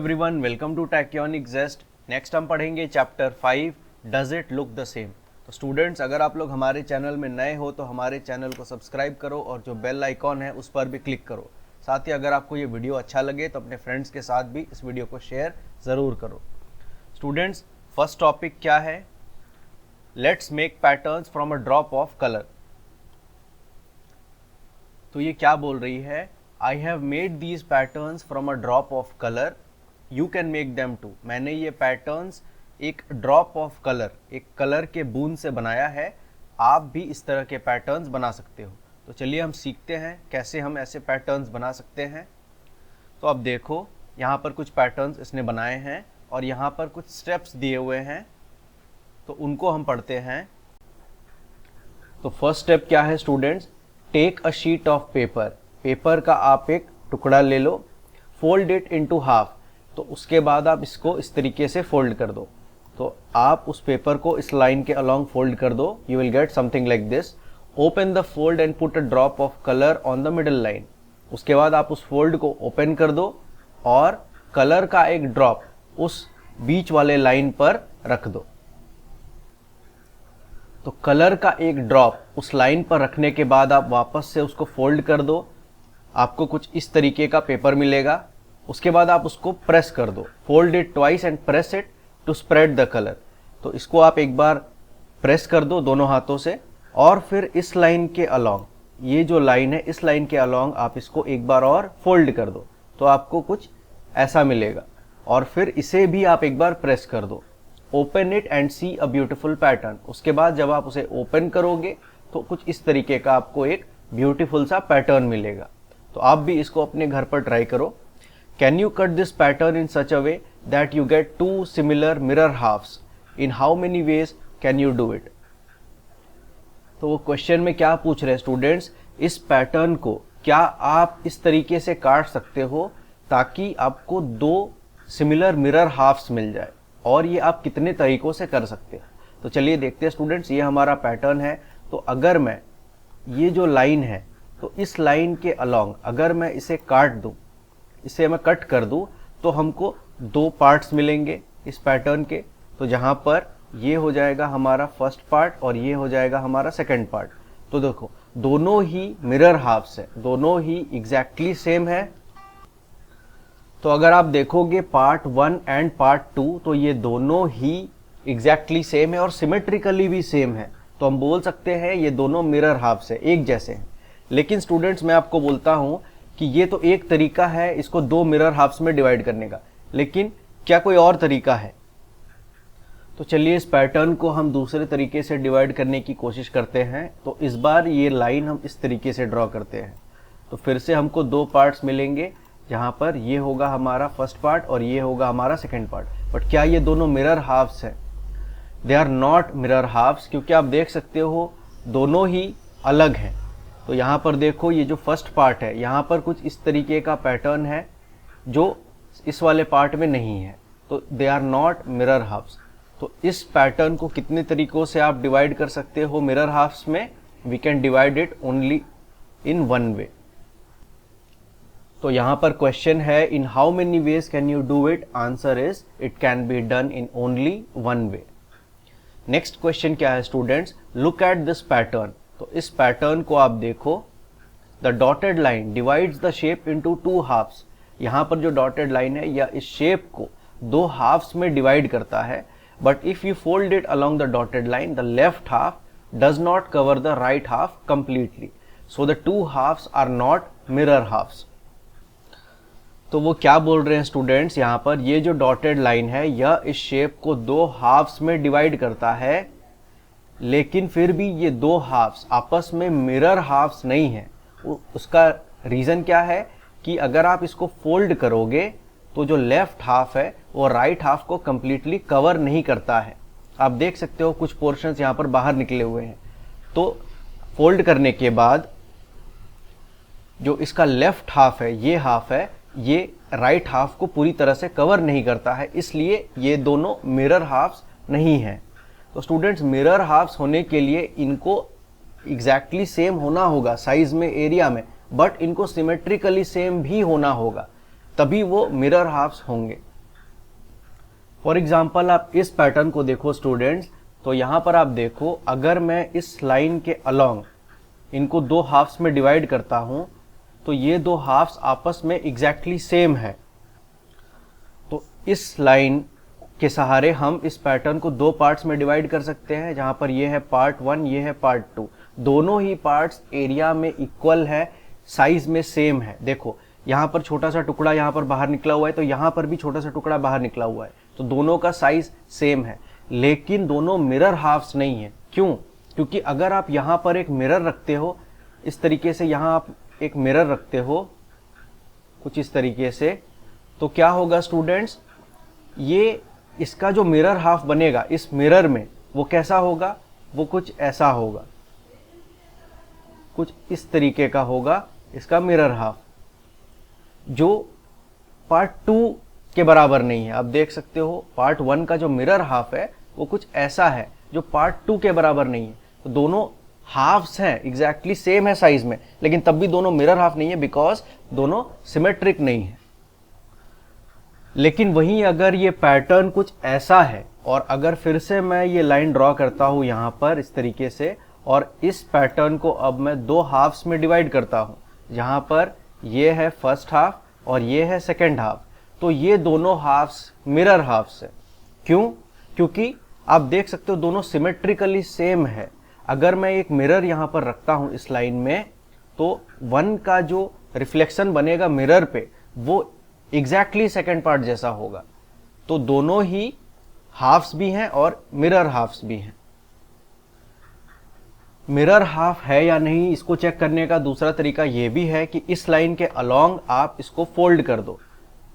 Everyone, welcome to tachyonic zest. Next हम पढ़ेंगे chapter 5 does it look the same. तो students, अगर आप लोग हमारे चैनल में नए हो तो हमारे चैनल को सब्सक्राइब करो और जो बेल आइकॉन है उस पर भी क्लिक करो। साथ ही अगर आपको ये वीडियो अच्छा लगे तो अपने फ्रेंड्स के साथ भी इस वीडियो को शेयर ज़रूर करो। स्टूडेंट्स, फर्स्ट टॉपिक क्या है? Let's make patterns from a drop of colour. तो ये क्या बोल रही है? I have made these patterns from a drop of color. You can make them too. मैंने ये पैटर्न्स एक ड्रॉप ऑफ कलर, एक कलर के बूंद से बनाया है। आप भी इस तरह के पैटर्न्स बना सकते हो। तो चलिए हम सीखते हैं कैसे हम ऐसे पैटर्न्स बना सकते हैं। तो अब देखो, यहाँ पर कुछ पैटर्न्स इसने बनाए हैं और यहाँ पर कुछ स्टेप्स दिए हुए हैं, तो उनको हम पढ़ते हैं। तो फर्स्ट स्टेप क्या है students? Take a sheet of paper. Paper का आप एक टुकड़ा ले लो, फोल्ड इट इनटू हाफ। तो उसके बाद आप इसको इस तरीके से फोल्ड कर दो। तो आप उस पेपर को इस लाइन के अलोंग फोल्ड कर दो। You will get something like this. Open the fold and put a drop of colour on the middle line. उसके बाद आप उस फोल्ड को ओपन कर दो और कलर का एक ड्रॉप उस बीच वाले लाइन पर रख दो। तो कलर का एक ड्रॉप उस लाइन पर रखने के बाद आप वापस से उसको फोल्ड कर दो। आपको कुछ इस तरीके का पेपर मिलेगा। उसके बाद आप उसको प्रेस कर दो। Fold it twice and press it to spread the colour. तो इसको आप एक बार प्रेस कर दो दोनों हाथों से और फिर इस लाइन के अलोंग, ये जो लाइन है इस लाइन के अलोंग आप इसको एक बार और फोल्ड कर दो। तो आपको कुछ ऐसा मिलेगा और फिर इसे भी आप एक बार प्रेस कर दो। Open it and see a beautiful pattern. उसके बाद जब आप उसे ओपन करोगे तो कुछ इस तरीके का आपको एक ब्यूटीफुल सा पैटर्न मिलेगा। तो आप भी इसको अपने घर पर ट्राई करो। Can you cut this pattern in such a way that you get two similar mirror halves? In how many ways can you do it? तो वो क्वेश्चन में क्या पूछ रहे हैं स्टूडेंट्स? इस पैटर्न को क्या आप इस तरीके से काट सकते हो ताकि आपको दो सिमिलर मिरर हाफ्स मिल जाए, और ये आप कितने तरीकों से कर सकते हैं? तो चलिए देखते हैं स्टूडेंट्स। ये हमारा पैटर्न है। तो अगर मैं ये जो लाइन है, तो इस लाइन के अलोंग अगर मैं इसे काट दूं, इसे मैं कट कर दूं, तो हमको दो पार्ट्स मिलेंगे इस पैटर्न के। तो जहां पर ये हो जाएगा हमारा फर्स्ट पार्ट और ये हो जाएगा हमारा सेकंड पार्ट। तो देखो, दोनों ही मिरर हाफ्स है, दोनों ही एग्जैक्टली सेम है। तो अगर आप देखोगे पार्ट 1 एंड पार्ट 2, तो ये दोनों ही एग्जैक्टली सेम है और सिमेट्रिकली भी सेम है। तो हम बोल सकते हैं ये दोनों मिरर हाफ्स है, एक जैसे हैं। लेकिन स्टूडेंट्स, मैं आपको बोलता हूं कि ये तो एक तरीका है इसको दो मिरर हाफ्स में डिवाइड करने का, लेकिन क्या कोई और तरीका है? तो चलिए इस पैटर्न को हम दूसरे तरीके से डिवाइड करने की कोशिश करते हैं। तो इस बार ये लाइन हम इस तरीके से ड्रॉ करते हैं। तो फिर से हमको दो पार्ट्स मिलेंगे, जहां पर ये होगा हमारा फर्स्ट पार्ट और ये होगा हमारा सेकेंड पार्ट। बट क्या ये दोनों मिरर हाफ्स हैं? They are not mirror halves, क्योंकि आप देख सकते हो दोनों ही अलग हैं। तो यहाँ पर देखो, ये जो फर्स्ट पार्ट है यहाँ पर कुछ इस तरीके का पैटर्न है जो इस वाले पार्ट में नहीं है। तो they are not mirror halves. तो इस पैटर्न को कितने तरीकों से आप डिवाइड कर सकते हो मिरर हाफ्स में? We can divide it only in one way. तो यहाँ पर क्वेश्चन है, in how many ways can you do it? Answer is it can be done in only one way. Next question क्या है students? Look at this pattern. तो इस pattern को आप देखो। The dotted line divides the shape into two halves. यहाँ पर जो डॉटेड लाइन है या इस शेप को दो हाफ्स में डिवाइड करता है। But if you fold it along the dotted line, the left half does not cover the right half completely, so the two halves are not mirror halves. तो वो क्या बोल रहे हैं स्टूडेंट्स? यहाँ पर ये जो डॉटेड लाइन है यह इस शेप को दो हाफ्स में डिवाइड करता है, लेकिन फिर भी ये दो हाफ्स आपस में मिरर हाफ्स नहीं है। उसका रीज़न क्या है कि अगर आप इसको फोल्ड करोगे तो जो लेफ्ट हाफ है वो राइट हाफ को कंप्लीटली कवर नहीं करता है। आप देख सकते हो कुछ पोर्शंस यहाँ पर बाहर निकले हुए हैं। तो फोल्ड करने के बाद जो इसका लेफ्ट हाफ है, ये राइट हाफ को पूरी तरह से कवर नहीं करता है, इसलिए ये दोनों मिरर हाफ्स नहीं हैं। तो स्टूडेंट्स, मिरर हाफ्स होने के लिए इनको एग्जैक्टली सेम होना होगा साइज में, एरिया में, बट इनको सिमेट्रिकली सेम भी होना होगा, तभी वो मिरर हाफ्स होंगे। फॉर एग्जाम्पल आप इस पैटर्न को देखो स्टूडेंट्स, तो यहाँ पर आप देखो, अगर मैं इस लाइन के अलोंग इनको दो हाफ्स में डिवाइड करता हूँ तो ये दो हाफ्स आपस में एग्जैक्टली सेम है। तो इस लाइन के सहारे हम इस पैटर्न को दो पार्ट्स में डिवाइड कर सकते हैं, जहाँ पर ये है पार्ट 1, ये है पार्ट 2। दोनों ही पार्ट्स एरिया में इक्वल है, साइज में सेम है। देखो यहाँ पर छोटा सा टुकड़ा यहाँ पर बाहर निकला हुआ है, तो यहाँ पर भी छोटा सा टुकड़ा बाहर निकला हुआ है, तो दोनों का साइज सेम है, लेकिन दोनों मिरर हाफ्स नहीं है। क्यों? क्योंकि अगर आप यहाँ पर एक मिरर रखते हो, इस तरीके से यहाँ आप एक मिरर रखते हो कुछ इस तरीके से, तो क्या होगा स्टूडेंट्स, ये इसका जो मिरर हाफ बनेगा इस मिरर में वो कैसा होगा, वो कुछ ऐसा होगा, कुछ इस तरीके का होगा इसका मिरर हाफ, जो पार्ट 2 के बराबर नहीं है। आप देख सकते हो पार्ट 1 का जो मिरर हाफ है वो कुछ ऐसा है जो पार्ट 2 के बराबर नहीं है। तो दोनों हाफ्स हैं, एग्जैक्टली सेम है साइज में, लेकिन तब भी दोनों मिरर हाफ नहीं है, बिकॉज दोनों सिमेट्रिक नहीं है। लेकिन वहीं अगर ये पैटर्न कुछ ऐसा है, और अगर फिर से मैं ये लाइन ड्रॉ करता हूं यहां पर इस तरीके से, और इस पैटर्न को अब मैं दो हाफ्स में डिवाइड करता हूं, जहां पर ये है फर्स्ट हाफ और ये है सेकेंड हाफ, तो ये दोनों हाफ्स मिरर हाफ्स है। क्यों? क्योंकि आप देख सकते हो दोनों सिमेट्रिकली सेम है। अगर मैं एक मिरर यहां पर रखता हूं इस लाइन में, तो 1 का जो रिफ्लेक्शन बनेगा मिरर पे वो एग्जैक्टली सेकेंड पार्ट जैसा होगा। तो दोनों ही हाफ्स भी हैं और मिरर हाफ्स भी हैं। मिरर हाफ है या नहीं, इसको चेक करने का दूसरा तरीका ये भी है कि इस लाइन के अलोंग आप इसको फोल्ड कर दो।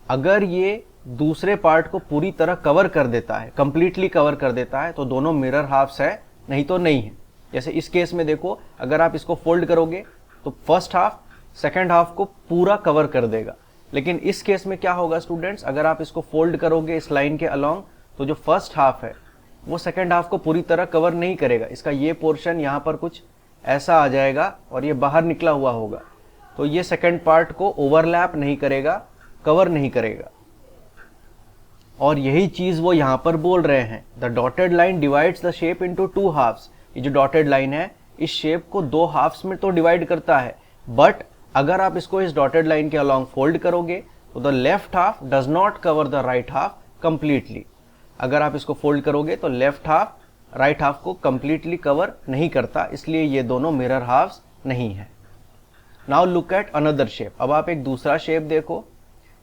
अगर ये दूसरे पार्ट को पूरी तरह कवर कर देता है, कंप्लीटली कवर कर देता है, तो दोनों मिरर हाफ्स है, नहीं तो नहीं है। जैसे इस केस में देखो, अगर आप इसको फोल्ड करोगे तो फर्स्ट हाफ सेकेंड हाफ को पूरा कवर कर देगा। लेकिन इस केस में क्या होगा स्टूडेंट्स, अगर आप इसको फोल्ड करोगे इस लाइन के अलोंग, तो जो फर्स्ट हाफ है वो सेकेंड हाफ को पूरी तरह कवर नहीं करेगा। इसका ये पोर्शन यहाँ पर कुछ ऐसा आ जाएगा और ये बाहर निकला हुआ होगा, तो ये सेकेंड पार्ट को ओवरलैप नहीं करेगा, कवर नहीं करेगा। और यही चीज वो यहाँ पर बोल रहे हैं, the dotted line divides the shape into 2 halves. ये जो डॉटेड लाइन है इस शेप को 2 हाफ्स में तो डिवाइड करता है, बट अगर आप इसको इस डॉटेड लाइन के अलोंग फोल्ड करोगे तो the left half does not cover the right half completely. अगर आप इसको फोल्ड करोगे तो लेफ्ट हाफ राइट हाफ को कंप्लीटली कवर नहीं करता, इसलिए ये दोनों मिरर हाफ्स नहीं है। Now look at another shape. अब आप एक दूसरा शेप देखो,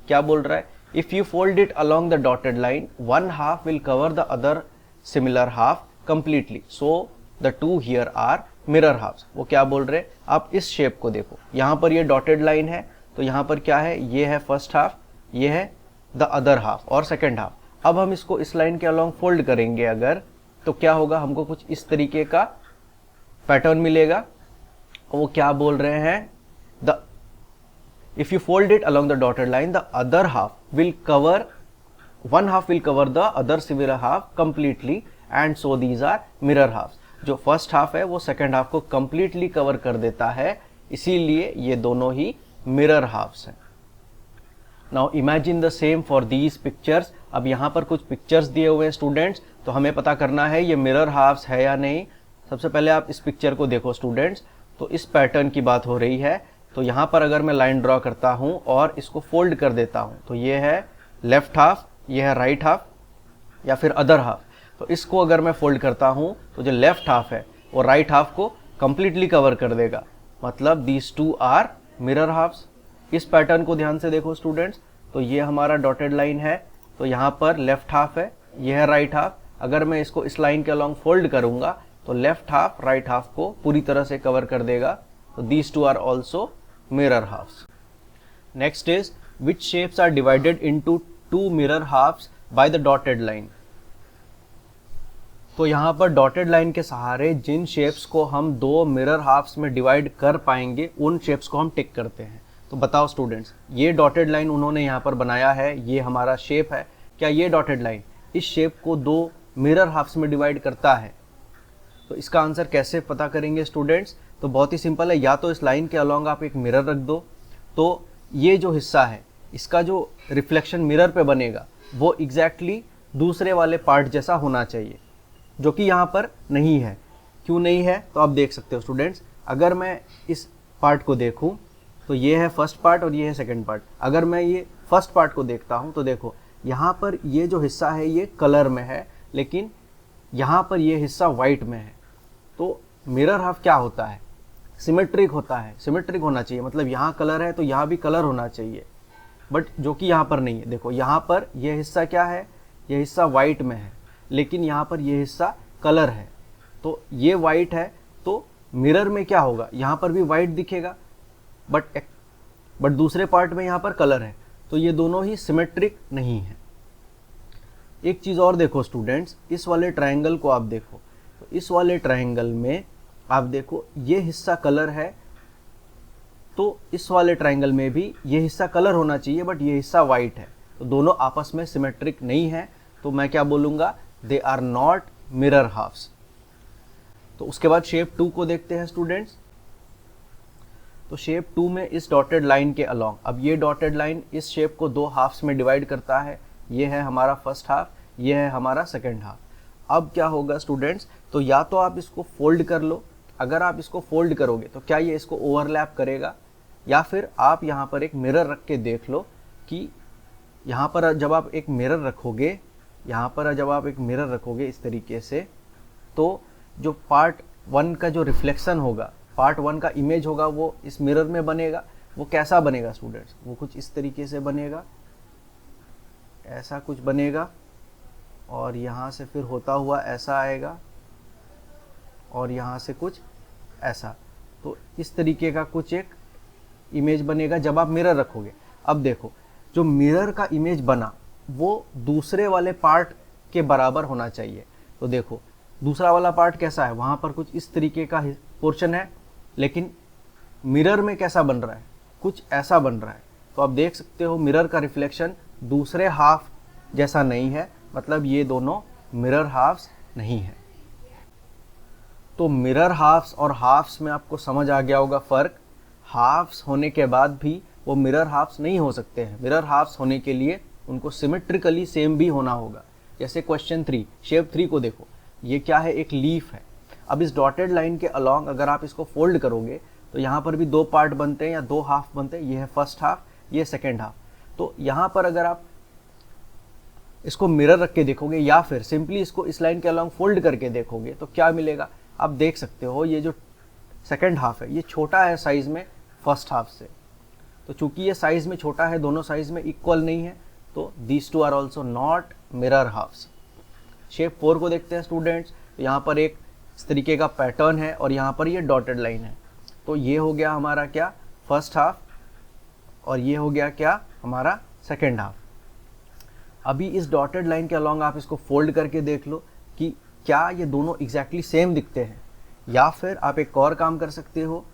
क्या बोल रहा है, if you fold it along the dotted line, 1 half will cover the other similar half completely, so the 2 here are mirror halves. वो क्या बोल रहे हैं, आप इस शेप को देखो, यहाँ पर ये डॉटेड लाइन है, तो यहाँ पर क्या है, ये है फर्स्ट हाफ, ये है द अदर हाफ और सेकेंड हाफ। अब हम इसको इस लाइन के अलोंग फोल्ड करेंगे अगर, तो क्या होगा, हमको कुछ इस तरीके का पैटर्न मिलेगा। वो क्या बोल रहे हैं, the if you fold it along the dotted line, the other half will cover, 1 half will cover the other similar half completely, and so these are mirror halves. जो फर्स्ट हाफ है वो second half को completely cover कर देता है, इसीलिए ये दोनों ही मिरर हाफ्स हैं। Now imagine the same for these pictures. अब यहाँ पर कुछ पिक्चर्स दिए हुए हैं स्टूडेंट्स, तो हमें पता करना है ये मिरर हाफ्स है या नहीं। सबसे पहले आप इस पिक्चर को देखो स्टूडेंट्स, तो इस पैटर्न की बात हो रही है। तो यहाँ पर अगर मैं लाइन ड्रॉ करता हूँ और इसको फोल्ड कर देता हूँ, तो ये है लेफ्ट हाफ, ये है राइट हाफ या फिर अदर हाफ। तो इसको अगर मैं फोल्ड करता हूँ तो जो लेफ्ट हाफ है वो राइट हाफ को कंप्लीटली कवर कर देगा, मतलब दीज 2 आर मिरर हाफ्स। इस पैटर्न को ध्यान से देखो स्टूडेंट्स, तो ये हमारा डॉटेड लाइन है, तो यहाँ पर लेफ्ट हाफ है, ये है राइट हाफ। अगर मैं इसको इस लाइन के अलोंग फोल्ड करूंगा तो लेफ्ट हाफ राइट हाफ को पूरी तरह से कवर कर देगा, तो these 2 are also mirror halves. Next is which shapes are divided into 2 mirror halves by the dotted line. तो यहाँ पर डॉटेड लाइन के सहारे जिन शेप्स को हम 2 मिरर हाफ्स में डिवाइड कर पाएंगे उन शेप्स को हम टिक करते हैं। तो बताओ स्टूडेंट्स, ये डॉटेड लाइन उन्होंने यहाँ पर बनाया है, ये हमारा शेप है, क्या ये डॉटेड लाइन इस शेप को 2 मिरर हाफ्स में डिवाइड करता है? तो इसका आंसर कैसे पता करेंगे स्टूडेंट्स? तो बहुत ही सिंपल है, या तो इस लाइन के अलोंग आप एक मिरर रख दो, तो ये जो हिस्सा है इसका जो रिफ्लेक्शन मिरर पे बनेगा वो एग्जैक्टली दूसरे वाले पार्ट जैसा होना चाहिए, जो कि यहाँ पर नहीं है। क्यों नहीं है तो आप देख सकते हो स्टूडेंट्स, अगर मैं इस पार्ट को देखूँ तो ये है फर्स्ट पार्ट और ये है सेकंड पार्ट। अगर मैं ये फर्स्ट पार्ट को देखता हूँ तो देखो यहाँ पर ये जो हिस्सा है ये कलर में है, लेकिन यहाँ पर ये हिस्सा वाइट में है। तो मिरर हाफ क्या होता है, सिमेट्रिक होता है, सिमेट्रिक होना चाहिए, मतलब यहाँ कलर है तो यहाँ भी कलर होना चाहिए, बट जो कि यहाँ पर नहीं है। देखो यहाँ पर ये हिस्सा क्या है, ये हिस्सा वाइट में है, लेकिन यहाँ पर ये हिस्सा कलर है। तो ये वाइट है तो मिरर में क्या होगा, यहाँ पर भी वाइट दिखेगा, बट दूसरे पार्ट में यहाँ पर कलर है, तो ये दोनों ही सिमेट्रिक नहीं है। एक चीज़ और देखो स्टूडेंट्स, इस वाले ट्रायंगल को आप देखो, तो इस वाले ट्रायंगल में आप देखो ये हिस्सा कलर है, तो इस वाले ट्रायंगल में भी ये हिस्सा कलर होना चाहिए, बट ये हिस्सा वाइट है, तो दोनों आपस में सिमेट्रिक नहीं है। तो मैं क्या बोलूँगा, they are not mirror halves. तो उसके बाद शेप 2 को देखते हैं स्टूडेंट्स। तो शेप 2 में इस डॉटेड लाइन के अलोंग, अब ये डॉटेड लाइन इस शेप को 2 हाफ्स में डिवाइड करता है। ये है हमारा फर्स्ट हाफ, ये है हमारा सेकंड हाफ। अब क्या होगा स्टूडेंट्स, तो या तो आप इसको फोल्ड कर लो, अगर आप इसको फोल्ड करोगे तो क्या ये इसको ओवरलैप करेगा, या फिर आप यहाँ पर एक मिरर रख के देख लो कि यहाँ पर जब आप एक मिरर रखोगे, यहाँ पर जब आप एक मिरर रखोगे इस तरीके से, तो जो पार्ट 1 का जो रिफ्लेक्शन होगा, पार्ट 1 का इमेज होगा, वो इस मिरर में बनेगा। वो कैसा बनेगा स्टूडेंट्स, वो कुछ इस तरीके से बनेगा, ऐसा कुछ बनेगा, और यहाँ से फिर होता हुआ ऐसा आएगा, और यहाँ से कुछ ऐसा। तो इस तरीके का कुछ एक इमेज बनेगा जब आप मिरर रखोगे। अब देखो जो मिरर का इमेज बना वो दूसरे वाले पार्ट के बराबर होना चाहिए। तो देखो दूसरा वाला पार्ट कैसा है, वहाँ पर कुछ इस तरीके का पोर्शन है, लेकिन मिरर में कैसा बन रहा है, कुछ ऐसा बन रहा है। तो आप देख सकते हो मिरर का रिफ्लेक्शन दूसरे हाफ जैसा नहीं है, मतलब ये दोनों मिरर हाफ्स नहीं है। तो मिरर हाफ्स और हाफ्स में आपको समझ आ गया होगा फ़र्क। हाफ्स होने के बाद भी वो मिरर हाफ्स नहीं हो सकते हैं। मिरर हाफ्स होने के लिए उनको सिमेट्रिकली सेम भी होना होगा। जैसे क्वेश्चन 3, शेप 3 को देखो, ये क्या है, एक लीफ है। अब इस डॉटेड लाइन के अलोंग अगर आप इसको फोल्ड करोगे तो यहाँ पर भी 2 पार्ट बनते हैं या 2 हाफ बनते हैं। ये है फर्स्ट हाफ, ये सेकेंड हाफ। तो यहाँ पर अगर आप इसको मिरर रख के देखोगे या फिर सिंपली इसको इस लाइन के अलोंग फोल्ड करके देखोगे तो क्या मिलेगा, आप देख सकते हो ये जो सेकेंड हाफ है ये छोटा है साइज में फर्स्ट हाफ से। तो चूंकि ये साइज में छोटा है, दोनों साइज में इक्वल नहीं है, तो these two are also not mirror halves. Shape 4 को देखते हैं स्टूडेंट्स। तो यहाँ पर एक इस तरीके का पैटर्न है और यहाँ पर ये डॉटेड लाइन है। तो ये हो गया हमारा क्या, फर्स्ट हाफ, और ये हो गया क्या हमारा सेकेंड हाफ। अभी इस डॉटेड लाइन के अलोंग आप इसको फोल्ड करके देख लो कि क्या ये दोनों एग्जैक्टली सेम दिखते हैं, या फिर आप एक और काम कर सकते हो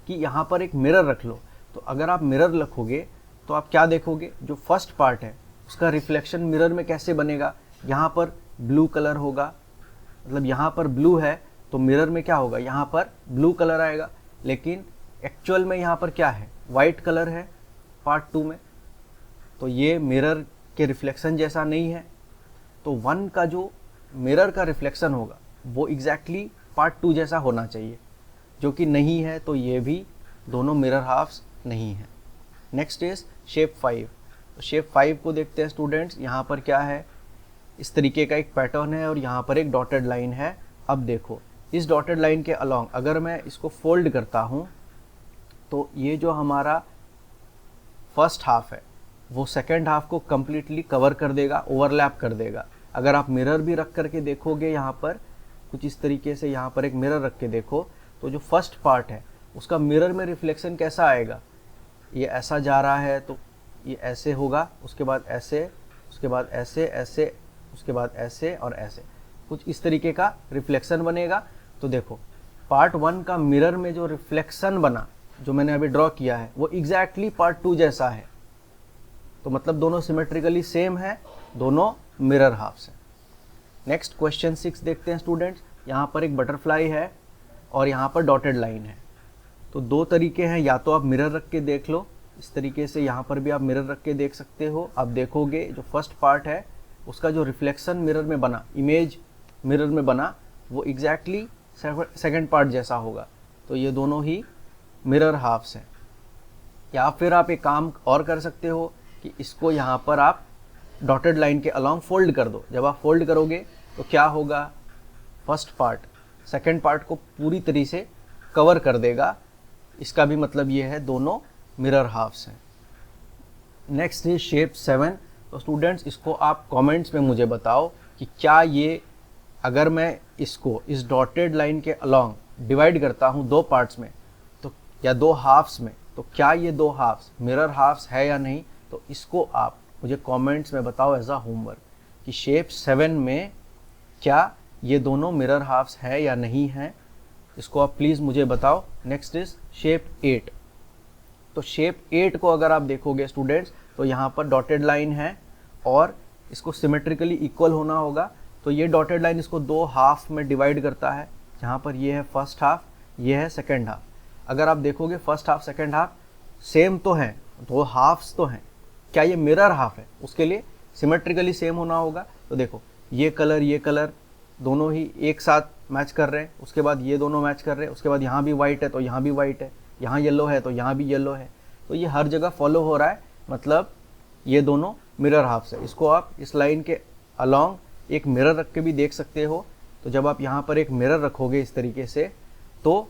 कि यहाँ पर एक मिरर रख लो। तो अगर आप मिरर रखोगे तो आप क्या देखोगे, जो फर्स्ट पार्ट है उसका रिफ्लेक्शन मिरर में कैसे बनेगा, यहाँ पर ब्लू कलर होगा, मतलब यहाँ पर ब्लू है तो मिरर में क्या होगा, यहाँ पर ब्लू कलर आएगा, लेकिन एक्चुअल में यहाँ पर क्या है, वाइट कलर है पार्ट 2 में। तो ये मिरर के रिफ्लेक्शन जैसा नहीं है। तो 1 का जो मिरर का रिफ्लेक्शन होगा वो एग्जैक्टली पार्ट 2 जैसा होना चाहिए, जो कि नहीं है। तो ये भी दोनों मिरर हाफ्स नहीं है। Next is shape 5। तो शेप 5 को देखते हैं स्टूडेंट्स। यहाँ पर क्या है, इस तरीके का एक पैटर्न है और यहाँ पर एक डॉटेड लाइन है। अब देखो इस डॉटेड लाइन के अलोंग अगर मैं इसको फोल्ड करता हूँ तो ये जो हमारा फर्स्ट हाफ है वो सेकेंड हाफ को कम्प्लीटली कवर कर देगा, ओवरलैप कर देगा। अगर आप मिरर भी रख करके देखोगे, यहाँ पर कुछ इस तरीके से यहाँ पर एक मिरर रख के देखो, तो जो फर्स्ट पार्ट है उसका मिरर में रिफ्लेक्शन कैसा आएगा, ये ऐसा जा रहा है तो ये ऐसे होगा, उसके बाद ऐसे, उसके बाद ऐसे, ऐसे, उसके बाद ऐसे और ऐसे, कुछ इस तरीके का रिफ्लेक्शन बनेगा। तो देखो पार्ट 1 का मिरर में जो रिफ्लेक्शन बना, जो मैंने अभी ड्रॉ किया है, वो एग्जैक्टली पार्ट 2 जैसा है। तो मतलब दोनों सिमेट्रिकली सेम है, दोनों मिरर हाफ्स हैं। नेक्स्ट क्वेश्चन 6 देखते हैं स्टूडेंट्स। यहाँ पर एक बटरफ्लाई है और यहाँ पर डॉटेड लाइन है। तो 2 तरीके हैं, या तो आप मिरर रख के देख लो, इस तरीके से यहाँ पर भी आप मिरर रख के देख सकते हो। आप देखोगे जो फर्स्ट पार्ट है उसका जो रिफ्लेक्शन मिरर में बना, इमेज मिरर में बना, वो एग्जैक्टली सेकंड पार्ट जैसा होगा। तो ये दोनों ही मिरर हाफ्स हैं। या फिर आप एक काम और कर सकते हो कि इसको यहाँ पर आप डॉटेड लाइन के अलॉन्ग फोल्ड कर दो। जब आप फोल्ड करोगे तो क्या होगा, फर्स्ट पार्ट सेकंड पार्ट को पूरी तरीके से कवर कर देगा। इसका भी मतलब ये है दोनों मिरर हाफ्स हैं। नेक्स्ट है शेप 7। तो स्टूडेंट्स इसको आप कमेंट्स में मुझे बताओ कि क्या ये, अगर मैं इसको इस डॉटेड लाइन के अलॉन्ग डिवाइड करता हूँ दो पार्ट्स में तो या दो हाफ्स में, तो क्या ये दो हाफ्स मिरर हाफ्स है या नहीं। तो इसको आप मुझे कमेंट्स में बताओ एज अ होमवर्क कि शेप 7 में क्या ये दोनों मिरर हाफ्स है या नहीं है। इसको आप प्लीज़ मुझे बताओ। Next is shape 8। तो शेप 8 को अगर आप देखोगे स्टूडेंट्स तो यहाँ पर डॉटेड लाइन है और इसको सिमेट्रिकली इक्वल होना होगा। तो ये डॉटेड लाइन इसको दो हाफ में डिवाइड करता है, जहाँ पर ये है फर्स्ट हाफ, ये है सेकेंड हाफ। अगर आप देखोगे first half second half same तो हैं, दो हाफ्स तो हैं, क्या ये मिरर हाफ है, उसके लिए सिमेट्रिकली सेम होना होगा। तो देखो ये कलर दोनों ही एक साथ मैच कर रहे हैं, उसके बाद ये दोनों मैच कर रहे हैं, उसके बाद यहाँ भी वाइट है तो यहाँ भी वाइट है, यहाँ येलो है तो यहाँ भी येलो है। तो ये हर जगह फॉलो हो रहा है, मतलब ये दोनों मिरर हाफ्स है। इसको आप इस लाइन के अलॉन्ग एक मिरर रख के भी देख सकते हो। तो जब आप यहाँ पर एक मिरर रखोगे इस तरीके से तो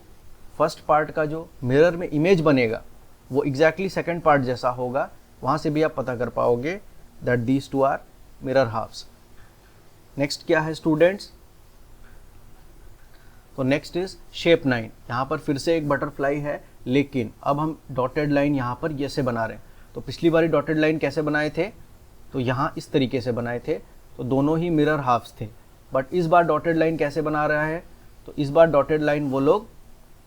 फर्स्ट पार्ट का जो मिरर में इमेज बनेगा वो एग्जैक्टली सेकंड पार्ट जैसा होगा। वहाँ से भी आप पता कर पाओगे that these two are mirror halves. Next क्या है स्टूडेंट्स, तो नेक्स्ट इज शेप 9। यहाँ पर फिर से एक बटरफ्लाई है, लेकिन अब हम डॉटेड लाइन यहाँ पर ये से बना रहे हैं। तो पिछली बारी डॉटेड लाइन कैसे बनाए थे, तो यहाँ इस तरीके से बनाए थे, तो दोनों ही मिरर हाफ्स थे। बट इस बार डॉटेड लाइन कैसे बना रहा है, तो इस बार डॉटेड लाइन वो लोग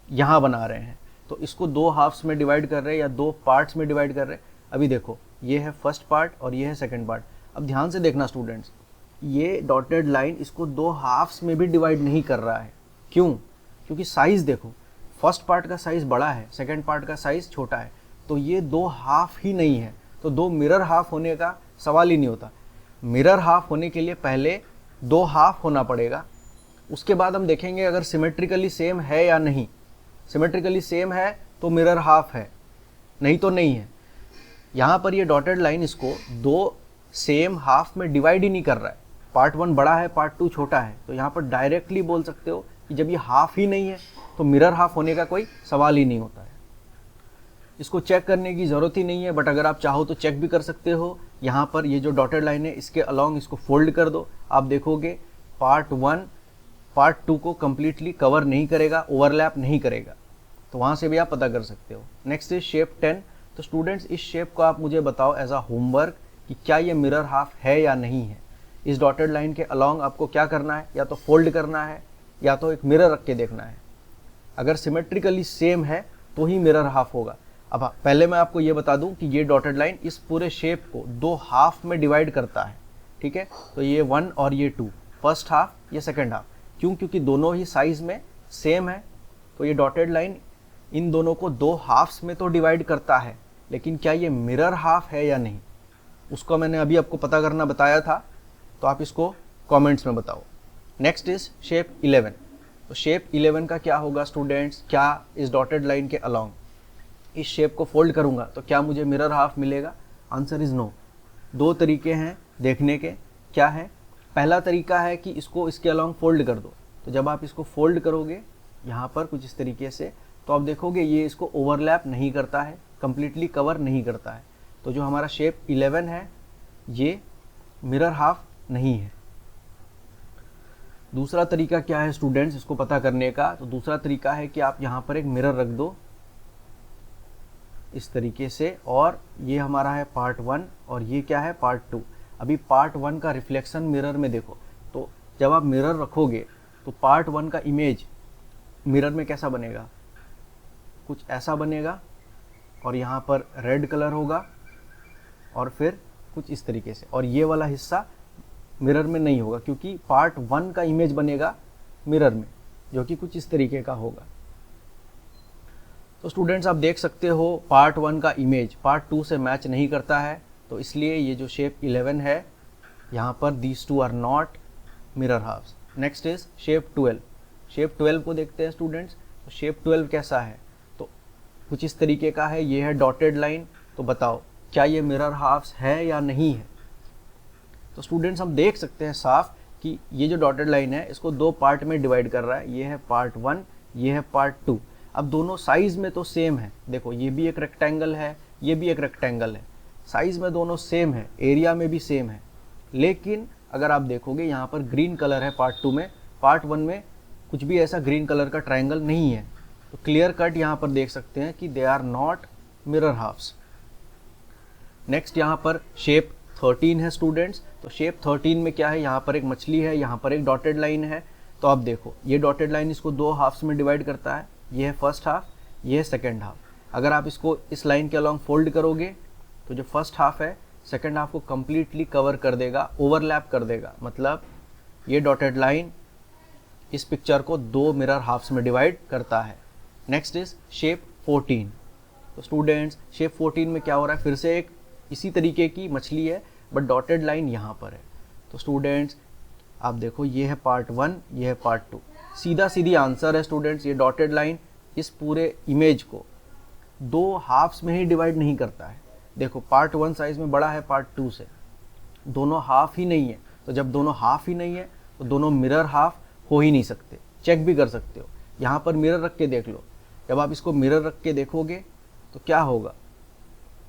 यहाँ बना रहे हैं। तो इसको दो हाफ्स में डिवाइड कर रहे हैं या दो पार्ट्स में डिवाइड कर रहे हैं। अभी देखो ये है फर्स्ट पार्ट और ये है सेकंड पार्ट। अब ध्यान से देखना स्टूडेंट्स, ये डॉटेड लाइन इसको दो हाफ्स में भी डिवाइड नहीं कर रहा है। क्यों, क्योंकि साइज़ देखो, फर्स्ट पार्ट का साइज़ बड़ा है, सेकंड पार्ट का साइज़ छोटा है, तो ये दो हाफ ही नहीं है। तो दो मिरर हाफ होने का सवाल ही नहीं होता। मिरर हाफ होने के लिए पहले दो हाफ होना पड़ेगा, उसके बाद हम देखेंगे अगर सिमेट्रिकली सेम है या नहीं। सिमेट्रिकली सेम है तो मिरर हाफ है, नहीं तो नहीं है। यहाँ पर ये डॉटेड लाइन इसको दो सेम हाफ में डिवाइड ही नहीं कर रहा है। पार्ट 1 बड़ा है, पार्ट 2 छोटा है। तो यहाँ पर डायरेक्टली बोल सकते हो कि जब ये हाफ ही नहीं है तो मिरर हाफ होने का कोई सवाल ही नहीं होता है। इसको चेक करने की ज़रूरत ही नहीं है, बट अगर आप चाहो तो चेक भी कर सकते हो। यहाँ पर ये जो डॉटेड लाइन है इसके अलॉन्ग इसको फोल्ड कर दो। आप देखोगे पार्ट 1 पार्ट 2 को कम्प्लीटली कवर नहीं करेगा, ओवरलैप नहीं करेगा। तो वहाँ से भी आप पता कर सकते हो। Next is shape 10। तो स्टूडेंट्स इस शेप को आप मुझे बताओ एज अ होमवर्क कि क्या ये मिरर हाफ है या नहीं है। इस डॉटेड लाइन के अलॉन्ग आपको क्या करना है, या तो फोल्ड करना है या तो एक मिरर रख के देखना है। अगर सिमेट्रिकली सेम है तो ही मिरर हाफ होगा। अब पहले मैं आपको ये बता दूं कि ये डॉटेड लाइन इस पूरे शेप को दो हाफ में डिवाइड करता है, ठीक है। तो ये 1 और ये 2, फर्स्ट हाफ ये सेकंड हाफ। क्यों, क्योंकि दोनों ही साइज में सेम है। तो ये डॉटेड लाइन इन दोनों को दो हाफ्स में तो डिवाइड करता है, लेकिन क्या ये मिरर हाफ है या नहीं, उसको मैंने अभी आपको पता करना बताया था। तो आप इसको कमेंट्स में बताओ। Next is shape 11। तो शेप 11 का क्या होगा स्टूडेंट्स, क्या इस डॉटेड लाइन के अलॉन्ग इस शेप को फोल्ड करूंगा तो क्या मुझे मिरर हाफ मिलेगा? Answer is no. दो तरीके हैं देखने के। क्या है, पहला तरीका है कि इसको इसके अलॉन्ग फोल्ड कर दो। तो जब आप इसको फोल्ड करोगे यहाँ पर कुछ इस तरीके से, तो आप देखोगे ये इसको ओवरलैप नहीं करता है, कंप्लीटली कवर नहीं करता है। तो जो हमारा शेप 11 है ये मिरर हाफ नहीं है। दूसरा तरीका क्या है स्टूडेंट्स इसको पता करने का? तो दूसरा तरीका है कि आप यहाँ पर एक मिरर रख दो इस तरीके से, और ये हमारा है पार्ट 1 और ये क्या है पार्ट 2। अभी पार्ट 1 का रिफ्लेक्शन मिरर में देखो, तो जब आप मिरर रखोगे तो पार्ट 1 का इमेज मिरर में कैसा बनेगा, कुछ ऐसा बनेगा, और यहाँ पर रेड कलर होगा और फिर कुछ इस तरीके से, और ये वाला हिस्सा मिरर में नहीं होगा क्योंकि पार्ट 1 का इमेज बनेगा मिरर में, जो कि कुछ इस तरीके का होगा। तो स्टूडेंट्स आप देख सकते हो पार्ट 1 का इमेज पार्ट 2 से मैच नहीं करता है, तो इसलिए ये जो शेप 11 है यहाँ पर these two are not mirror halves. Next is shape 12. Shape 12 को देखते हैं स्टूडेंट्स. तो शेप 12 कैसा है, तो कुछ इस तरीके का है. ये है डॉटेड लाइन. तो बताओ क्या ये मिरर हाफ्स है या नहीं है. तो स्टूडेंट्स हम देख सकते हैं साफ कि ये जो डॉटेड लाइन है इसको दो पार्ट में डिवाइड कर रहा है. ये है पार्ट 1, ये है पार्ट 2. अब दोनों साइज में तो सेम है. देखो ये भी एक रेक्टेंगल है, ये भी एक रेक्टेंगल है. साइज में दोनों सेम है, एरिया में भी सेम है. लेकिन अगर आप देखोगे यहाँ पर ग्रीन कलर है पार्ट 2 में, पार्ट 1 में कुछ भी ऐसा ग्रीन कलर का ट्रायंगल नहीं है. तो क्लियर कट यहाँ पर देख सकते हैं कि they are not mirror halves. Next यहाँ पर शेप 13 है स्टूडेंट्स. तो शेप 13 में क्या है, यहाँ पर एक मछली है, यहाँ पर एक डॉटेड लाइन है. तो आप देखो ये डॉटेड लाइन इसको दो हाफ्स में डिवाइड करता है. ये है फर्स्ट हाफ, ये है सेकेंड हाफ. अगर आप इसको इस लाइन के अलॉन्ग फोल्ड करोगे तो जो फर्स्ट हाफ है सेकेंड हाफ को कम्प्लीटली कवर कर देगा, ओवरलैप कर देगा. मतलब ये डॉटेड लाइन इस पिक्चर को दो मिरर हाफ्स में डिवाइड करता है. Next is shape 14. तो स्टूडेंट्स शेप 14 में क्या हो रहा है, फिर से एक इसी तरीके की मछली है बट डॉटेड लाइन यहाँ पर है. तो स्टूडेंट्स आप देखो ये है पार्ट 1, ये है पार्ट 2. सीधा सीधी आंसर है स्टूडेंट्स. ये डॉटेड लाइन इस पूरे इमेज को दो हाफ्स में ही डिवाइड नहीं करता है. देखो पार्ट 1 साइज में बड़ा है पार्ट 2 से, दोनों हाफ ही नहीं है. तो जब दोनों हाफ ही नहीं है तो दोनों मिरर हाफ हो ही नहीं सकते. चेक भी कर सकते हो, यहाँ पर मिरर रख के देख लो. जब आप इसको मिरर रख के देखोगे तो क्या होगा,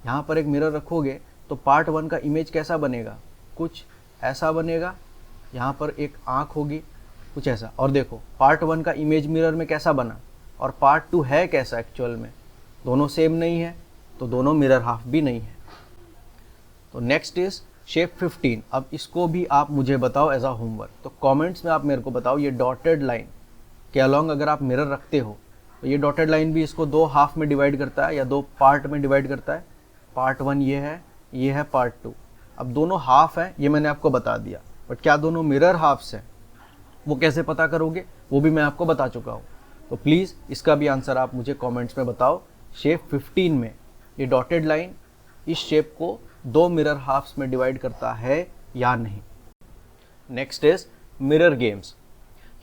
यहाँ पर एक मिरर रखोगे तो पार्ट 1 का इमेज कैसा बनेगा, कुछ ऐसा बनेगा. यहाँ पर एक आँख होगी, कुछ ऐसा. और देखो पार्ट 1 का इमेज मिरर में कैसा बना और पार्ट 2 है कैसा एक्चुअल में, दोनों सेम नहीं है तो दोनों मिरर हाफ भी नहीं है. तो नेक्स्ट इज शेप 15. अब इसको भी आप मुझे बताओ एज अ होमवर्क. तो कमेंट्स में आप मेरे को बताओ ये डॉटेड लाइन के अलॉन्ग अगर आप मिरर रखते हो तो ये डॉटेड लाइन भी इसको दो हाफ में डिवाइड करता है या दो पार्ट में डिवाइड करता है. पार्ट 1 ये है पार्ट 2. अब दोनों हाफ है ये मैंने आपको बता दिया, बट क्या दोनों मिरर हाफ्स हैं वो कैसे पता करोगे वो भी मैं आपको बता चुका हूँ. तो प्लीज़ इसका भी आंसर आप मुझे कमेंट्स में बताओ. शेप 15 में ये डॉटेड लाइन इस शेप को दो मिरर हाफ्स में डिवाइड करता है या नहीं. Next is mirror games.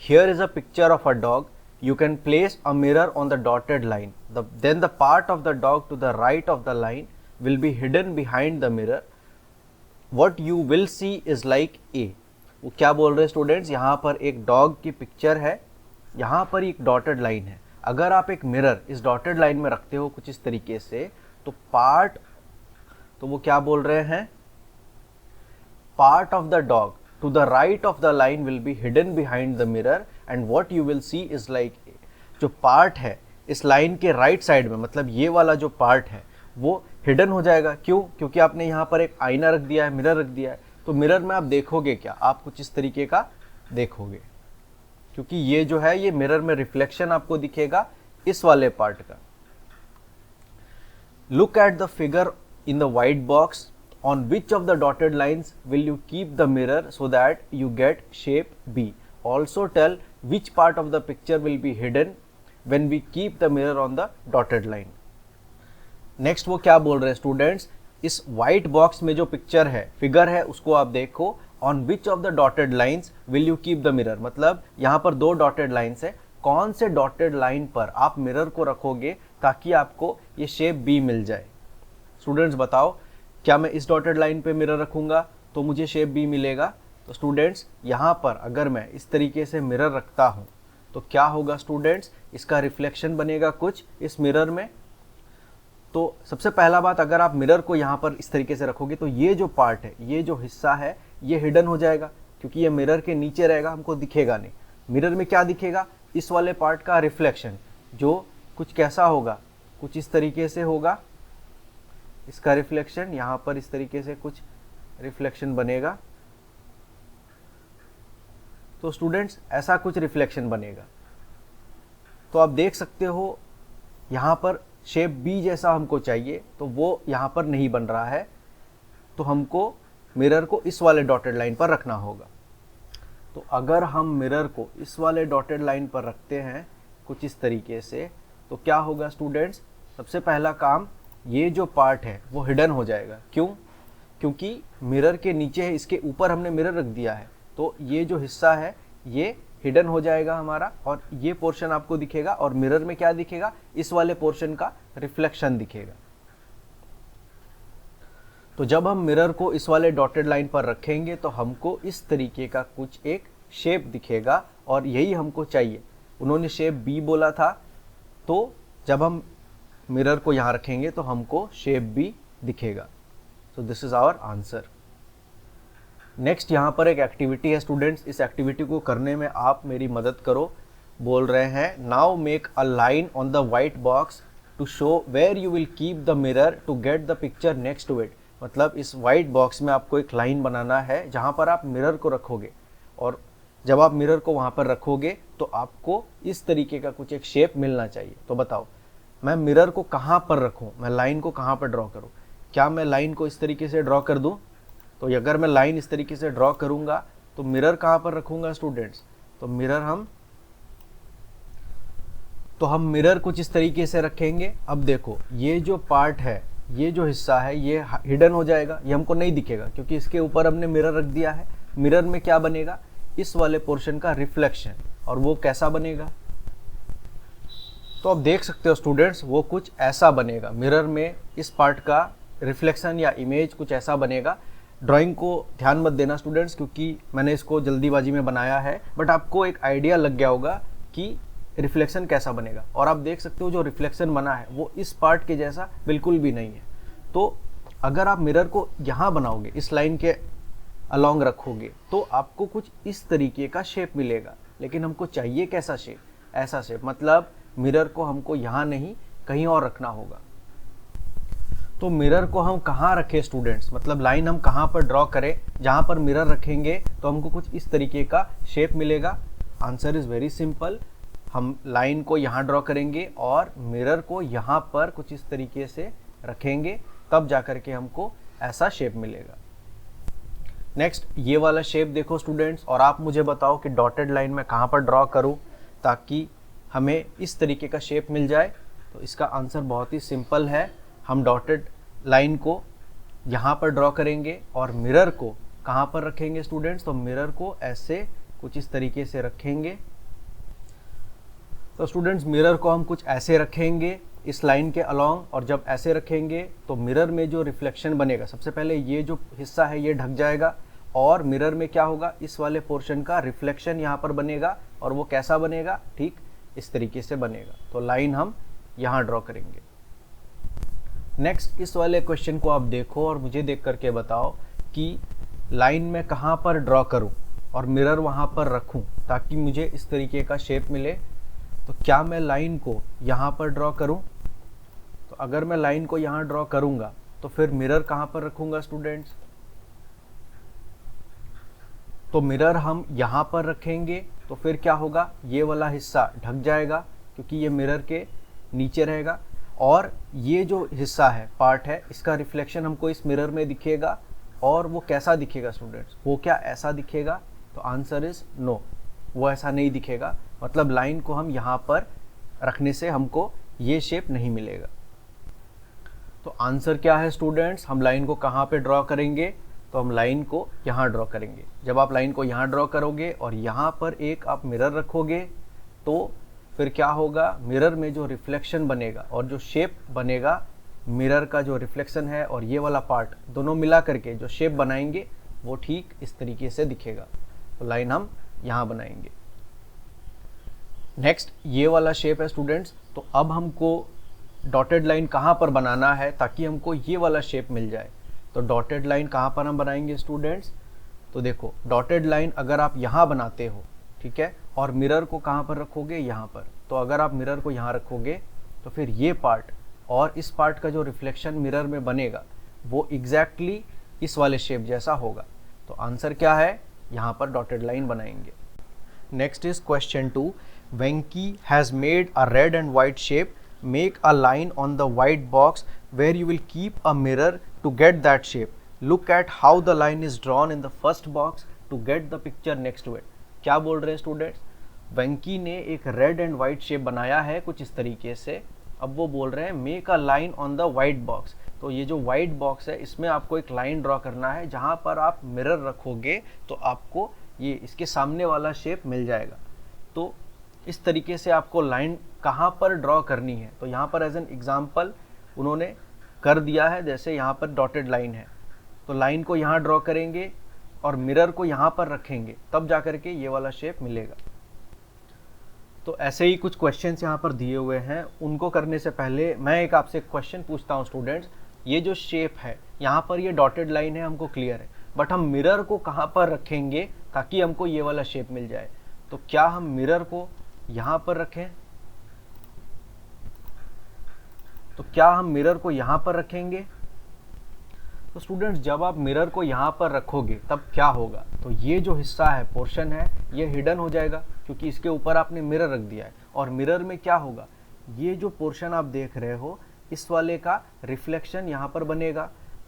Here is a picture of a dog. You can place a mirror on the dotted line. Then the part of the dog to the right of the line will be hidden behind the mirror. What you will see is like A. वो क्या बोल रहे हैं students, यहाँ पर एक dog की picture है, यहाँ पर एक डॉटेड लाइन है. अगर आप एक मिरर इस डॉटेड लाइन में रखते हो कुछ इस तरीके से तो तो वो क्या बोल रहे हैं, part of the dog to the right of the line will be hidden behind the mirror and what you will see is like A. जो पार्ट है इस लाइन के राइट साइड में, मतलब ये वाला जो पार्ट है वो हिडन हो जाएगा. क्यों, क्योंकि आपने यहाँ पर एक आईना रख दिया है, मिरर रख दिया है. तो मिरर में आप देखोगे क्या, आप कुछ इस तरीके का देखोगे, क्योंकि ये जो है ये मिरर में रिफ्लेक्शन आपको दिखेगा इस वाले पार्ट का. Look at the figure in the white box. On which of the dotted lines will you keep the mirror so that you get shape B? Also tell which part of the picture will be hidden when we keep the mirror on the dotted line. Next वो क्या बोल रहे हैं students, इस white box में जो picture है, figure है, उसको आप देखो. On which of the dotted lines will you keep the mirror? मतलब यहाँ पर दो डॉटेड लाइन्स है, कौन से डॉटेड लाइन पर आप मिरर को रखोगे ताकि आपको ये शेप B मिल जाए. स्टूडेंट्स बताओ, क्या मैं इस डॉटेड लाइन पे मिरर रखूंगा तो मुझे शेप बी मिलेगा. तो स्टूडेंट्स यहाँ पर अगर मैं इस तरीके से मिरर रखता हूँ तो क्या होगा स्टूडेंट्स, इसका रिफ्लेक्शन बनेगा कुछ इस मिरर में. तो सबसे पहला बात, अगर आप मिरर को यहाँ पर इस तरीके से रखोगे तो ये जो पार्ट है, ये जो हिस्सा है ये हिडन हो जाएगा क्योंकि ये मिरर के नीचे रहेगा, हमको दिखेगा नहीं. मिरर में क्या दिखेगा, इस वाले पार्ट का रिफ्लेक्शन, जो कुछ कैसा होगा, कुछ इस तरीके से होगा. इसका रिफ्लेक्शन यहाँ पर इस तरीके से कुछ रिफ्लेक्शन बनेगा. तो स्टूडेंट्स ऐसा कुछ रिफ्लेक्शन बनेगा. तो आप देख सकते हो यहाँ पर शेप बी जैसा हमको चाहिए तो वो यहाँ पर नहीं बन रहा है, तो हमको मिरर को इस वाले डॉटेड लाइन पर रखना होगा. तो अगर हम मिरर को इस वाले डॉटेड लाइन पर रखते हैं कुछ इस तरीके से तो क्या होगा स्टूडेंट्स, सबसे पहला काम, ये जो पार्ट है वो हिडन हो जाएगा. क्यों, क्योंकि मिरर के नीचे है, इसके ऊपर हमने मिरर रख दिया है, तो ये जो हिस्सा है ये हिडन हो जाएगा हमारा, और ये पोर्शन आपको दिखेगा, और मिरर में क्या दिखेगा, इस वाले पोर्शन का रिफ्लेक्शन दिखेगा। तो जब हम मिरर को इस वाले डॉटेड लाइन पर रखेंगे तो हमको इस तरीके का कुछ एक शेप दिखेगा, और यही हमको चाहिए। उन्होंने शेप बी बोला था, तो जब हम मिरर को यहाँ रखेंगे तो हमको शेप बी दिखेगा। So this is our answer. Next यहाँ पर एक एक्टिविटी है स्टूडेंट्स, इस एक्टिविटी को करने में आप मेरी मदद करो। बोल रहे हैं now make a line on the white box to show where you will keep the mirror to get the picture next to it. मतलब इस वाइट बॉक्स में आपको एक लाइन बनाना है जहाँ पर आप मिरर को रखोगे, और जब आप मिरर को वहाँ पर रखोगे तो आपको इस तरीके का कुछ एक शेप मिलना चाहिए। तो बताओ मैं मिरर को कहाँ पर रखूँ, मैं लाइन को कहाँ पर ड्रॉ करूँ? क्या मैं लाइन को इस तरीके से ड्रॉ कर दूँ? तो अगर मैं लाइन इस तरीके से ड्रॉ करूँगा तो मिरर कहाँ पर रखूँगा स्टूडेंट्स? तो मिरर हम मिरर कुछ इस तरीके से रखेंगे। अब देखो ये जो पार्ट है, ये जो हिस्सा है ये हिडन हो जाएगा, ये हमको नहीं दिखेगा क्योंकि इसके ऊपर हमने मिरर रख दिया है। मिरर में क्या बनेगा, इस वाले पोर्शन का रिफ्लेक्शन, और वो कैसा बनेगा? तो आप देख सकते हो स्टूडेंट्स, वो कुछ ऐसा बनेगा। मिरर में इस पार्ट का रिफ्लेक्शन या इमेज कुछ ऐसा बनेगा। ड्राइंग को ध्यान मत देना स्टूडेंट्स, क्योंकि मैंने इसको जल्दीबाजी में बनाया है, बट आपको एक आइडिया लग गया होगा कि रिफ्लेक्शन कैसा बनेगा। और आप देख सकते हो जो रिफ्लेक्शन बना है वो इस पार्ट के जैसा बिल्कुल भी नहीं है। तो अगर आप मिरर को यहाँ बनाओगे, इस लाइन के अलोंग रखोगे, तो आपको कुछ इस तरीके का शेप मिलेगा। लेकिन हमको चाहिए कैसा शेप? ऐसा शेप, मतलब मिरर को हमको यहाँ नहीं कहीं और रखना होगा। तो मिरर को हम कहाँ रखें स्टूडेंट्स, मतलब लाइन हम कहाँ पर ड्रॉ करें जहाँ पर मिरर रखेंगे तो हमको कुछ इस तरीके का शेप मिलेगा? Answer is very simple. हम लाइन को यहाँ ड्रॉ करेंगे और मिरर को यहाँ पर कुछ इस तरीके से रखेंगे, तब जाकर के हमको ऐसा शेप मिलेगा। नेक्स्ट ये वाला शेप देखो स्टूडेंट्स, और आप मुझे बताओ कि डॉटेड लाइन में कहाँ पर ड्रॉ करूँ ताकि हमें इस तरीके का शेप मिल जाए। तो इसका आंसर बहुत ही सिंपल है। हम डॉटेड लाइन को यहाँ पर ड्रॉ करेंगे और मिरर को कहाँ पर रखेंगे स्टूडेंट्स? तो मिरर को ऐसे कुछ इस तरीके से रखेंगे। तो स्टूडेंट्स मिरर को हम कुछ ऐसे रखेंगे इस लाइन के अलोंग, और जब ऐसे रखेंगे तो मिरर में जो रिफ्लेक्शन बनेगा, सबसे पहले ये जो हिस्सा है ये ढक जाएगा, और मिरर में क्या होगा, इस वाले पोर्शन का रिफ्लेक्शन यहाँ पर बनेगा। और वो कैसा बनेगा? ठीक इस तरीके से बनेगा। तो लाइन हम यहाँ ड्रॉ करेंगे। नेक्स्ट इस वाले क्वेश्चन को आप देखो और मुझे देख करके बताओ कि लाइन में कहाँ पर ड्रॉ करूँ और मिरर वहाँ पर रखूँ ताकि मुझे इस तरीके का शेप मिले। तो क्या मैं लाइन को यहाँ पर ड्रॉ करूँ? तो अगर मैं लाइन को यहाँ ड्रॉ करूँगा तो फिर मिरर कहाँ पर रखूँगा स्टूडेंट्स? तो मिरर हम यहाँ पर रखेंगे, तो फिर क्या होगा, ये वाला हिस्सा ढक जाएगा क्योंकि ये मिरर के नीचे रहेगा, और ये जो हिस्सा है, पार्ट है, इसका रिफ्लेक्शन हमको इस मिरर में दिखेगा। और वो कैसा दिखेगा स्टूडेंट्स? वो क्या ऐसा दिखेगा? तो आंसर इज नो, वो ऐसा नहीं दिखेगा। मतलब लाइन को हम यहाँ पर रखने से हमको ये शेप नहीं मिलेगा। तो आंसर क्या है स्टूडेंट्स? हम लाइन को कहाँ पे ड्रॉ करेंगे? तो हम लाइन को यहाँ ड्रॉ करेंगे। जब आप लाइन को यहाँ ड्रॉ करोगे और यहाँ पर एक आप मिरर रखोगे तो फिर क्या होगा, मिरर में जो रिफ्लेक्शन बनेगा और जो शेप बनेगा, मिरर का जो रिफ्लेक्शन है और ये वाला पार्ट दोनों मिला करके जो शेप बनाएंगे वो ठीक इस तरीके से दिखेगा। तो लाइन हम यहाँ बनाएंगे। नेक्स्ट ये वाला शेप है स्टूडेंट्स। तो अब हमको डॉटेड लाइन कहाँ पर बनाना है ताकि हमको ये वाला शेप मिल जाए? तो डॉटेड लाइन कहाँ पर हम बनाएंगे स्टूडेंट्स? तो देखो डॉटेड लाइन अगर आप यहाँ बनाते हो, ठीक है, और मिरर को कहाँ पर रखोगे? यहाँ पर। तो अगर आप मिरर को यहाँ रखोगे तो फिर ये पार्ट और इस पार्ट का जो रिफ्लेक्शन मिरर में बनेगा वो एग्जैक्टली इस वाले शेप जैसा होगा। तो आंसर क्या है? यहाँ पर डॉटेड लाइन बनाएंगे। Next is question 2। Venki has made a red and white shape. Make a line on the white box where you will keep a mirror to get that shape. Look at how the line is drawn in the first box to get the picture next to it. क्या बोल रहे हैं students? वेंकी ने एक red and white shape बनाया है कुछ इस तरीके से। अब वो बोल रहे हैं make a line on the white box. तो तो ये जो वाइट बॉक्स है इसमें आपको एक लाइन ड्रॉ करना है, जहाँ पर आप मिरर रखोगे तो आपको ये इसके सामने वाला शेप मिल जाएगा। तो इस तरीके से आपको लाइन कहाँ पर ड्रॉ करनी है, तो यहाँ पर एज एन एग्जाम्पल उन्होंने कर दिया है। जैसे यहाँ पर डॉटेड लाइन है, तो लाइन को यहाँ ड्रॉ करेंगे और मिरर को यहाँ पर रखेंगे, तब जा करके ये वाला शेप मिलेगा। तो ऐसे ही कुछ क्वेश्चंस यहाँ पर दिए हुए हैं, उनको करने से पहले मैं एक आपसे क्वेश्चन पूछता हूँ स्टूडेंट्स। ये जो शेप है यहाँ पर ये डॉटेड लाइन है, हमको क्लियर है, बट हम मिरर को कहाँ पर रखेंगे ताकि हमको ये वाला शेप मिल जाए? तो क्या हम मिरर को यहाँ पर रखें? तो क्या हम मिरर को यहाँ पर रखेंगे? तो स्टूडेंट्स जब आप मिरर को यहाँ पर रखोगे तब क्या होगा? तो ये जो हिस्सा है, पोर्शन है, ये हिडन हो जाएगा क्योंकि इसके ऊपर आपने मिरर रख दिया है। और मिरर में क्या होगा, ये जो पोर्शन आप देख रहे हो इस वाले का रिफ्लेक्शन यहाँ पर बनेगा।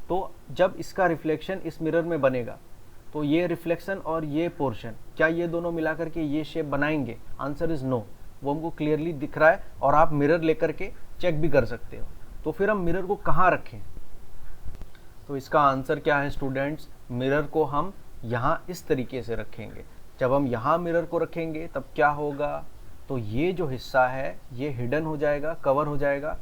तो जब इसका रिफ्लेक्शन इस मिरर में बनेगा तो ये रिफ्लेक्शन और ये पोर्शन, क्या ये दोनों मिलाकर के ये शेप बनाएंगे? Answer is no. वो हमको क्लियरली दिख रहा है और आप मिरर लेकर के चेक भी कर सकते हो। तो फिर हम मिरर को कहाँ रखें? तो इसका आंसर क्या है स्टूडेंट्स? मिरर को हम यहाँ इस तरीके से रखेंगे। जब हम यहाँ मिरर को रखेंगे तब क्या होगा? तो ये जो हिस्सा है ये हिडन हो जाएगा, कवर हो जाएगा,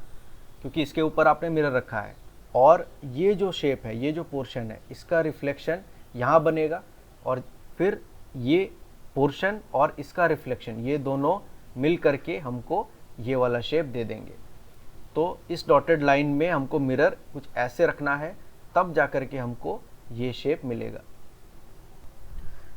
क्योंकि इसके ऊपर आपने मिरर रखा है। और ये जो शेप है, ये जो पोर्शन है, इसका रिफ्लेक्शन यहाँ बनेगा और फिर ये पोर्शन और इसका रिफ्लेक्शन, ये दोनों मिल करके हमको ये वाला शेप दे देंगे। तो इस डॉटेड लाइन में हमको मिरर कुछ ऐसे रखना है, तब जाकर के हमको ये शेप मिलेगा।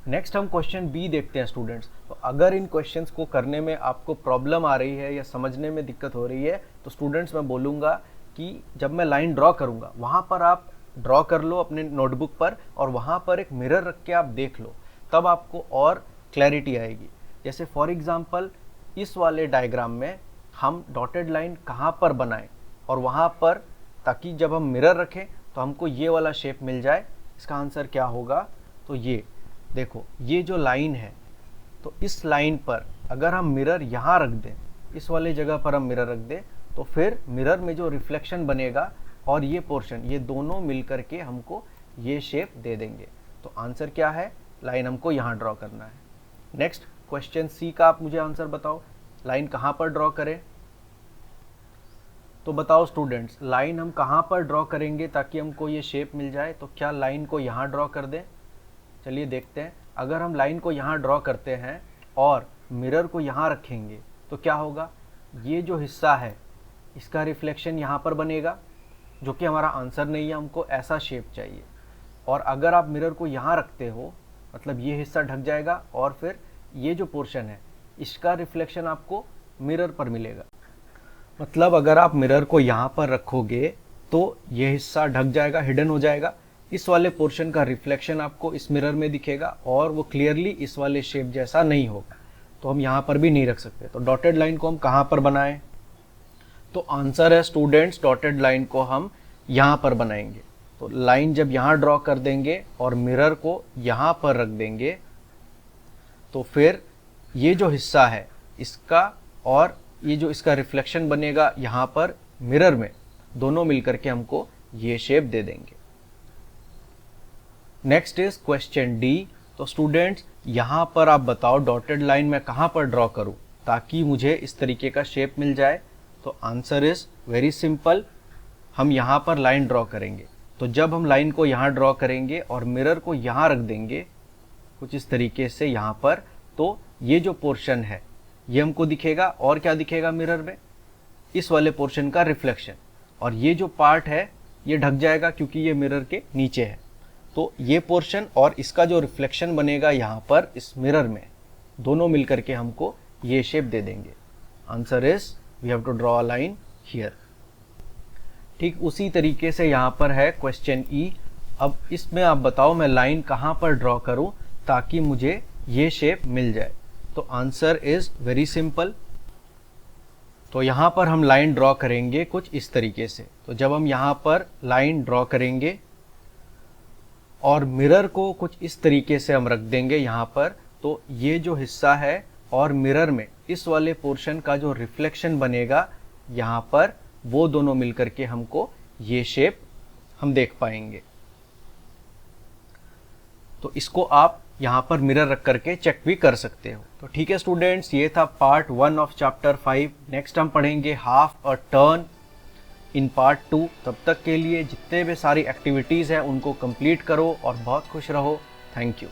नेक्स्ट हम क्वेश्चन बी देखते हैं स्टूडेंट्स। तो अगर इन क्वेश्चंस को करने में आपको प्रॉब्लम आ रही है या समझने में दिक्कत हो रही है, तो स्टूडेंट्स मैं बोलूँगा कि जब मैं लाइन ड्रॉ करूँगा वहाँ पर आप ड्रॉ कर लो अपने नोटबुक पर और वहाँ पर एक मिरर रख के आप देख लो, तब आपको और क्लैरिटी आएगी। जैसे फॉर एग्जांपल इस वाले डायग्राम में हम डॉटेड लाइन कहाँ पर बनाएं और वहाँ पर, ताकि जब हम मिरर रखें तो हमको ये वाला शेप मिल जाए। इसका आंसर क्या होगा? तो ये देखो, ये जो लाइन है, तो इस लाइन पर अगर हम मिरर यहाँ रख दें, इस वाले जगह पर हम मिरर रख दें, तो फिर मिरर में जो रिफ्लेक्शन बनेगा और ये पोर्शन, ये दोनों मिल करके हमको ये शेप दे देंगे। तो आंसर क्या है? लाइन हमको यहाँ ड्रॉ करना है। नेक्स्ट क्वेश्चन सी का आप मुझे आंसर बताओ, लाइन कहाँ पर ड्रॉ करें? तो बताओ स्टूडेंट्स, लाइन हम कहाँ पर ड्रॉ करेंगे ताकि हमको ये शेप मिल जाए? तो क्या लाइन को यहाँ ड्रॉ कर दें? चलिए देखते हैं। अगर हम लाइन को यहाँ ड्रॉ करते हैं और मिरर को यहाँ रखेंगे तो क्या होगा? ये जो हिस्सा है इसका रिफ्लेक्शन यहाँ पर बनेगा, जो कि हमारा आंसर नहीं है, हमको ऐसा शेप चाहिए। और अगर आप मिरर को यहाँ रखते हो, मतलब ये हिस्सा ढक जाएगा और फिर ये जो पोर्शन है इसका रिफ्लेक्शन आपको मिरर पर मिलेगा। मतलब अगर आप मिरर को यहाँ पर रखोगे तो ये हिस्सा ढक जाएगा, हिडन हो जाएगा, इस वाले पोर्शन का रिफ्लेक्शन आपको इस मिरर में दिखेगा और वो क्लियरली इस वाले शेप जैसा नहीं होगा। तो हम यहाँ पर भी नहीं रख सकते। तो डॉटेड लाइन को हम कहाँ पर बनाएं? तो आंसर है स्टूडेंट्स, डॉटेड लाइन को हम यहाँ पर बनाएंगे। तो लाइन जब यहाँ ड्रॉ कर देंगे और मिरर को यहाँ पर रख देंगे, तो फिर ये जो हिस्सा है इसका और ये जो इसका रिफ्लेक्शन बनेगा यहाँ पर मिरर में, दोनों मिलकर के हमको ये शेप दे देंगे। Next is question D. तो स्टूडेंट्स यहाँ पर आप बताओ डॉटेड लाइन मैं कहाँ पर ड्रॉ करूँ ताकि मुझे इस तरीके का शेप मिल जाए? तो आंसर इज वेरी सिंपल, हम यहाँ पर लाइन ड्रॉ करेंगे। तो जब हम लाइन को यहाँ ड्रॉ करेंगे और मिरर को यहाँ रख देंगे कुछ इस तरीके से यहाँ पर, तो ये जो पोर्शन है ये हमको दिखेगा और क्या दिखेगा मिरर में? इस वाले पोर्शन का रिफ्लेक्शन। और ये जो पार्ट है ये ढक जाएगा क्योंकि ये मिरर के नीचे है। तो ये पोर्शन और इसका जो रिफ्लेक्शन बनेगा यहाँ पर इस मिरर में, दोनों मिलकर के हमको ये शेप दे देंगे। Answer is we have to draw a line here. ठीक उसी तरीके से यहाँ पर है क्वेश्चन ई। अब इसमें आप बताओ मैं लाइन कहाँ पर ड्रॉ करूँ ताकि मुझे ये शेप मिल जाए? तो आंसर इज वेरी सिंपल। तो यहाँ पर हम लाइन ड्रॉ करेंगे कुछ इस तरीके से। तो जब हम यहाँ पर लाइन ड्रॉ करेंगे और मिरर को कुछ इस तरीके से हम रख देंगे यहाँ पर, तो ये जो हिस्सा है और मिरर में इस वाले पोर्शन का जो रिफ्लेक्शन बनेगा यहाँ पर, वो दोनों मिलकर के हमको ये शेप हम देख पाएंगे। तो इसको आप यहाँ पर मिरर रख करके चेक भी कर सकते हो। तो ठीक है स्टूडेंट्स, ये था पार्ट 1 ऑफ चैप्टर 5। नेक्स्ट हम पढ़ेंगे half a turn in part 2। तब तक के लिए जितने भी सारी एक्टिविटीज़ हैं उनको कंप्लीट करो और बहुत खुश रहो। Thank you.